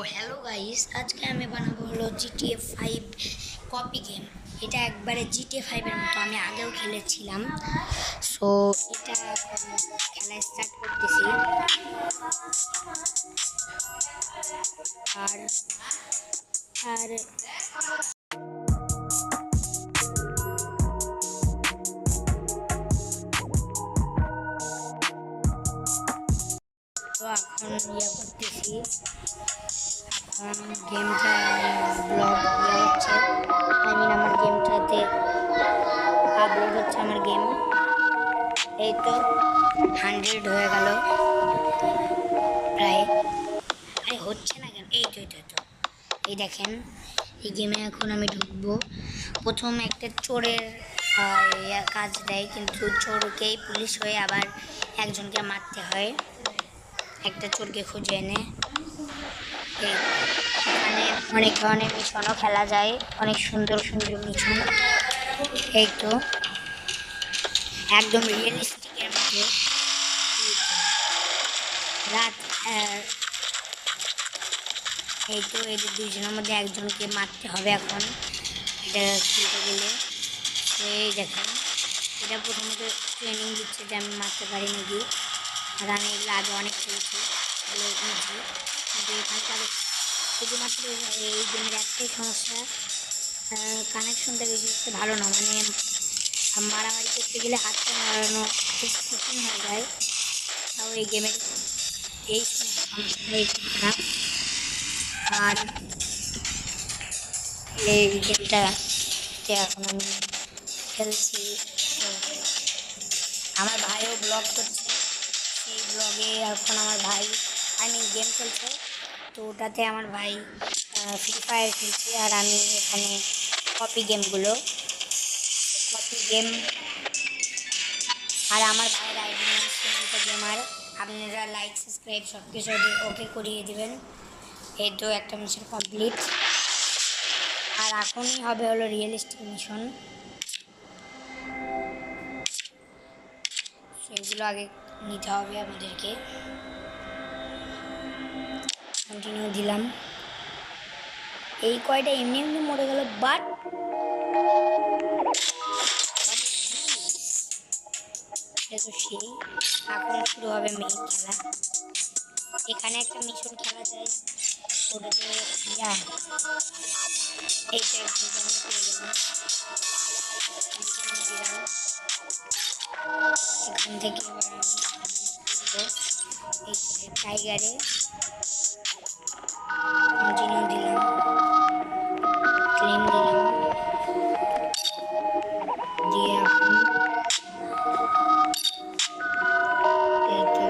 Hello guys, আজকে আমি বানাবো হলো জিটিএ 5 কপি গেম। এটা একবারে জিটিএ 5 এর মতো আমি আগেও খেলেছিলাম। সো এটা এখন খেলা স্টার্ট করতেছি। আর আর তো এখন করতেছি। এখন গেমটা ব্লগ হচ্ছে, আমার গেমটাতে আপলোড হচ্ছে আমার গেম। এই তো 100 হয়ে গেল প্রায়। আরে হচ্ছে না কেন? এই তো এই দেখেন, এই গেমে এখন আমি ঢুকবো। প্রথম একটা চোরের কাজ দেয়, কিন্তু চোরকেই পুলিশ হয়ে আবার একজনকে মারতে হয়, একটা চোরকে খুঁজে এনে। এখানে অনেক ধরনের মিশনও খেলা যায়, অনেক সুন্দর সুন্দর মিশন। এই তো একদম রিয়েলিস্টিকের মধ্যে। রাত এই তো এদের দুইজনের মধ্যে একজনকে মারতে হবে এখন এটা খেলতে গেলে। তো এই দেখেন, এটা প্রথমত ট্রেনিং দিচ্ছে যে আমি মারতে পারি নাকি। আর আমি এগুলো আগে অনেক খেলেছি, ভালো বুঝি। কিন্তু এখানকার শুধুমাত্র এই গেমের একটাই সমস্যা, কানেকশনটা বেশি একটু ভালো না। মানে মারামারি করতে গেলে হাতটা মারানো খুব কঠিন হয়ে যায়। তাও এই গেমের এই সমস্যাটা একটু খারাপ। আর এই গেমটা এখন আমি খেলছি। আমার ভাইও ব্লগ করছে, সেই ব্লগে এখন আমার ভাই গেম খেলছে। তো ওটাতে আমার ভাই ফ্রি ফায়ার খেলছে, আর আমি এখানে কপি গেম। আর আমার ভাইয়ের আইডি নাম সীমান্ত গেমার। আপনারা লাইক সাবস্ক্রাইব সব কিছু ওকে করিয়ে দেবেন। এই তো একটা মিশন কমপ্লিট, আর এখনই হবে হলো রিয়েলিস্টিক মিশন। সেগুলো আগে নিতে হবে আমাদেরকে। কন্টিনিউ দিলাম। এই কয়টা এমনি এমনি মরে গেল, বাট তো সেই এখন শুরু হবে মেইন খেলা। এখানে একটা মিশন খেলা যায়, ওটাতে এইটা একটু আমি পেয়ে গেলাম। এখান থেকে এবার আমি এই টাইগারে কন্টিনিউ দিলাম, ক্লেম দিলাম, দিয়ে এখন এইটা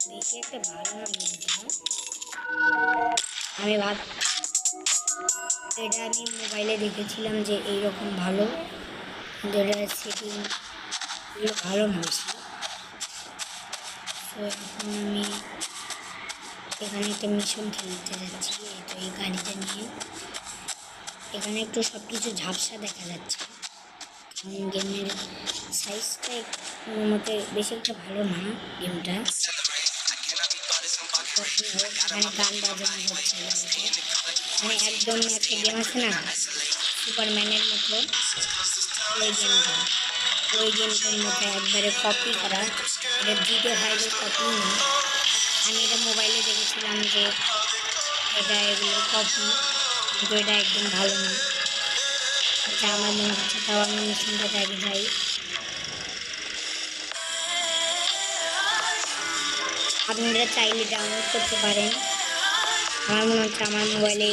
বেশি একটা ভালো না গেমটা। এটা আমি মোবাইলে দেখেছিলাম যে এইরকম ভালো, কিন্তু এটার সেটিংগুলো ভালো না বেশি। তো এখন আমি এখানে একটা মিশন খেলতে যাচ্ছি। তো এই গাড়িটা নিয়ে এখানে একটু সব কিছু ঝাপসা দেখা যাচ্ছে, কারণ গেমের সাইজটা মতে বেশি একটা ভালো না গেমটা। এখানে গান বাজানো হচ্ছে, মানে একদম একটা গেম আছে না সুপারম্যানের মতো, ওই গেমটার মতো একবারে কপি করা। এটা জিটিএ 5 কপি না, আমি এটা মোবাইলে দেখেছিলাম যে এগুলো কপি, কিন্তু এটা একদম ভালো না। এটা আমার মনে হচ্ছে। তাও আমি মিশনটা আগে যাই। আপনারা চাইলে ডাউনলোড করতে পারেন। আমার মনে হচ্ছে আমার মোবাইলে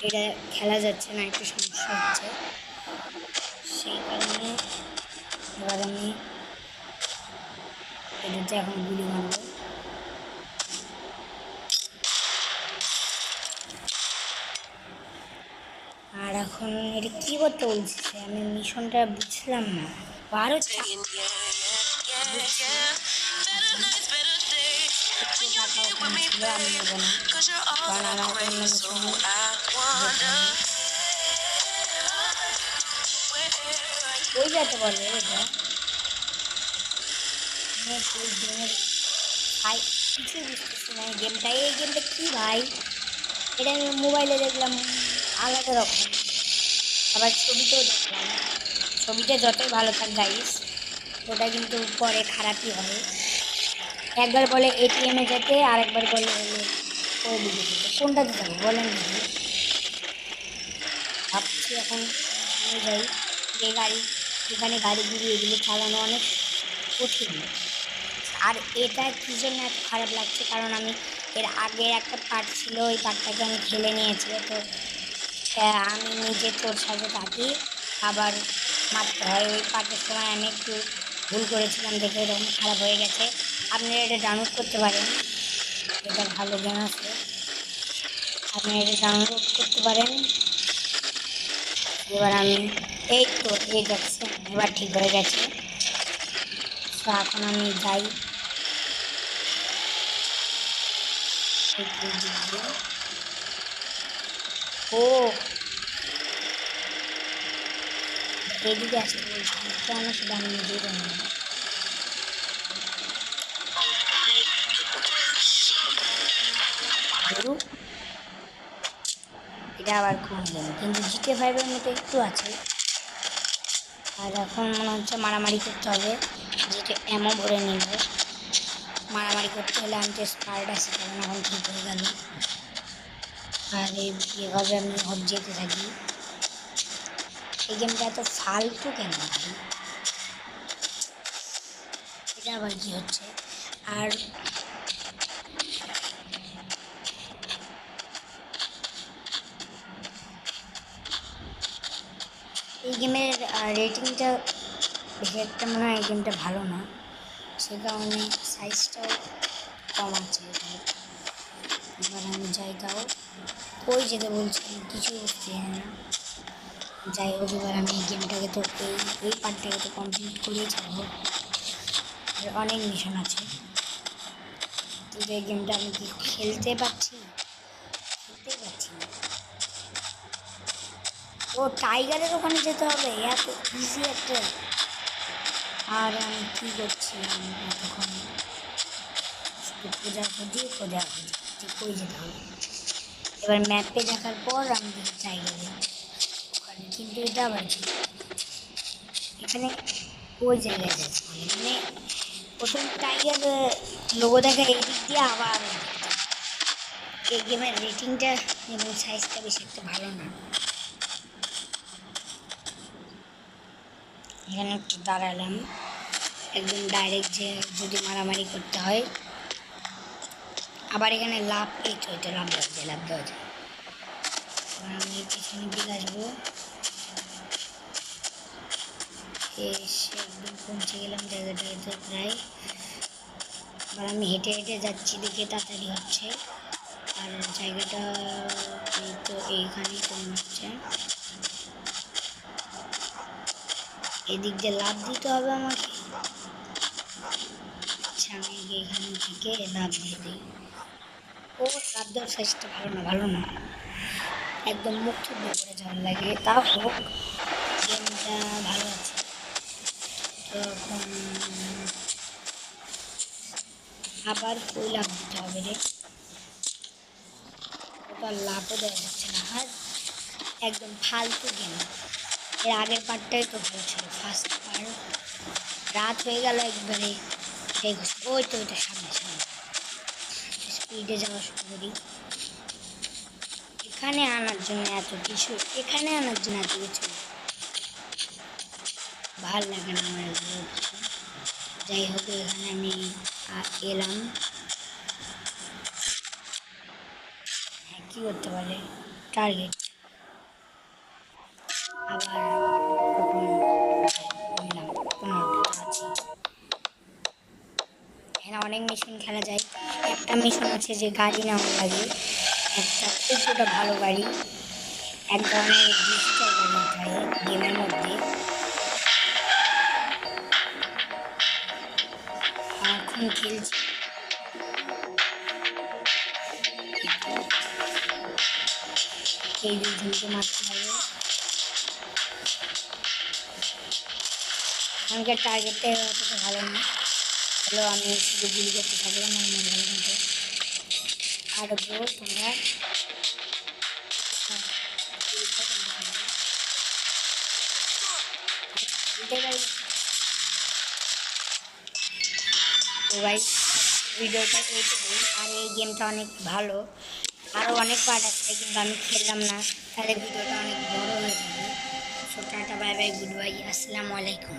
এটা খেলা যাচ্ছে না, একটু সমস্যা হচ্ছে, সেই কারণে এবার আমি এটাতে এখন গুলি মারব। আর এখন এটা কী করতে বলছে, আমি মিশনটা বুঝলাম না। আরও টাকা ওখানে ছিল, আমি নেব না, কারণ আমার অন্য মিশন ওই যেতে বলে। এটা গেমের ভাই কিছুই বুঝতেছি না এই গেমটা কী ভাই? এটা আমি মোবাইলে দেখলাম আলাদা রকম, আবার ছবিতেও দেখলাম। ছবিতে যতই ভালো থাক গাইস, ওটা কিন্তু পরে খারাপই হয়। একবার বলে এটিএমে যেতে, আর একবার বলে হলো ওই দিকে যেতে। কোনটাতে যাবো বলেন দেখি। ভাবছি এখন সামনে যাই, যে গাড়ি, যেখানে গাড়ি গুড়ি এগুলো চালানো অনেক কঠিন। আর এটা কী জন্য এত খারাপ লাগছে, কারণ আমি এর আগের একটা পার্ট ছিল, ওই পার্টটাকে আমি খেলে নিয়েছি। তো আমি নিজে চোর সাজে থাকি, আবার মারতে হয়। ওই পার্টের সময় আমি একটু ভুল করেছিলাম দেখে এরকম খারাপ হয়ে গেছে। আপনারা এটা ডাউনলোড করতে পারেন, এটা ভালো গেম আছে, আপনি এটা ডাউনলোড করতে পারেন। এবার আমি এই দেখছেন, এবার ঠিক হয়ে গেছে। তো এখন আমি যাই ও এদিকে আসতে বলছি কেন, সেটা আমি নিজেই জানি না। এটা আবার কোন গেম? কিন্তু GTA 5-এর মতো একটু আছে। আর এখন মনে হচ্ছে মারামারি করতে হবে, যেটা এমও ভরে নিব। মারামারি করতে হলে আমি তো স্পার্ট আছি, কারণ এখন ঠিক হয়ে গেল। আর এভাবে আমি যেতে থাকি। এই গেমটা এত ফালতু কেন ভাই? এটা আবার কি হচ্ছে? আর এই গেমের রেটিংটা বেশি একটা মনে হয় এই গেমটা ভালো না, সে কারণে সাইজটাও কম আছে এটার। এবার আমি যাই, তাও কই যেতে বলছি কিছু বুঝতে হয় না। যাই হোক, এবার আমি এই গেমটাকে তো এই পার্টটাকে তো কমপ্লিট করেই ছাড়বো। অনেক মিশন আছে, কিন্তু এই গেমটা আমি কি খেলতে পারছি? খেলতেই পারছি না। ও টাইগারের ওখানে যেতে হবে, এত ইজি একটা। আর আমি কী করছিলাম এতক্ষণ? শুধু খোঁজাখুঁজি যে কই যেতে হবে। এবার ম্যাপে দেখার পর আমি দেখি টাইগারে ওখানে, কিন্তু এটা আবার কি? এখানে ওই জায়গায় যেতে হবে, মানে প্রথম টাইগার লোগো দেখা এই দিক দিয়ে, আবার এই গেমের রেটিংটা এবং সাইজটা বেশি একটা ভালো না। এখানে একটু দাঁড়ালাম, একদম ডাইরেক্ট যে যদি মারামারি করতে হয়। আবার এখানে লাভ, এই তো এটা লাভ দেওয়া যায়। এবার আমি পিছনের দিকে আসবো, এসে একদম পৌঁছে গেলাম জায়গাটাতে প্রায়। এবার আমি হেঁটে হেঁটে যাচ্ছি, দেখে তাড়াতাড়ি হচ্ছে। আর জায়গাটা এই তো এইখানেই তো মনে হচ্ছে। এদিক দিয়ে লাভ দিতে হবে আমাকে। আচ্ছা, আমি এখান থেকে লাভ দিয়ে দিই। ও লাভ দেওয়ার সাইজটা ভালো না, একদম মুখ থুবড়ে পড়ে যাওয়ার লাগে। তাও হোক, গেমটা ভালো আছে। তো এখন আবার কই লাভ দিতে হবে রে? ওটা লাভও দেওয়া যাচ্ছে না। আর একদম ফালতু গেম। এর আগের পার্টটাই তো ভালো ছিল, ফার্স্ট পার্ট। রাত হয়ে গেল একবারে। ওই তো ওইটা সামনে সামনে স্পিডে যাওয়া শুরু করি। এখানে আনার জন্য এত কিছু, ভাল লাগে না আমার এগুলো কিছু। যাই হোক, এখানে আমি এলাম। হ্যাঁ, কী করতে পারে? টার্গেট আবার নিলাম 15টা আছে। এখানে অনেক মেশিন খেলা যায়। একটা মিশন আছে যে গাড়ি নেওয়া লাগে, একটা খুব ভালো গাড়ি, এক ধরনের ডিজিটাল গাড়ি থাকে গেমের মধ্যে। এখন খেলছি, এই দুজনকে মারতে হবে। এখানকার টার্গেটটা অতটা ভালো না, হলো আমি শুধু গুলি করতে থাকলাম আমার মনে হলো কিন্তু আর ব্রো তোমরা গুলি খাও তোমরা খাবে। বুঝতে পারলে? তো ভাই ভিডিওটা এইটুকুই। আর এই গেমটা অনেক ভালো, আরও অনেক পার্ট আছে কিন্তু আমি খেললাম না, তাহলে ভিডিওটা অনেক বড় হয়ে যাবে। So tata, bye bye, good bye, আসসালামু আলাইকুম।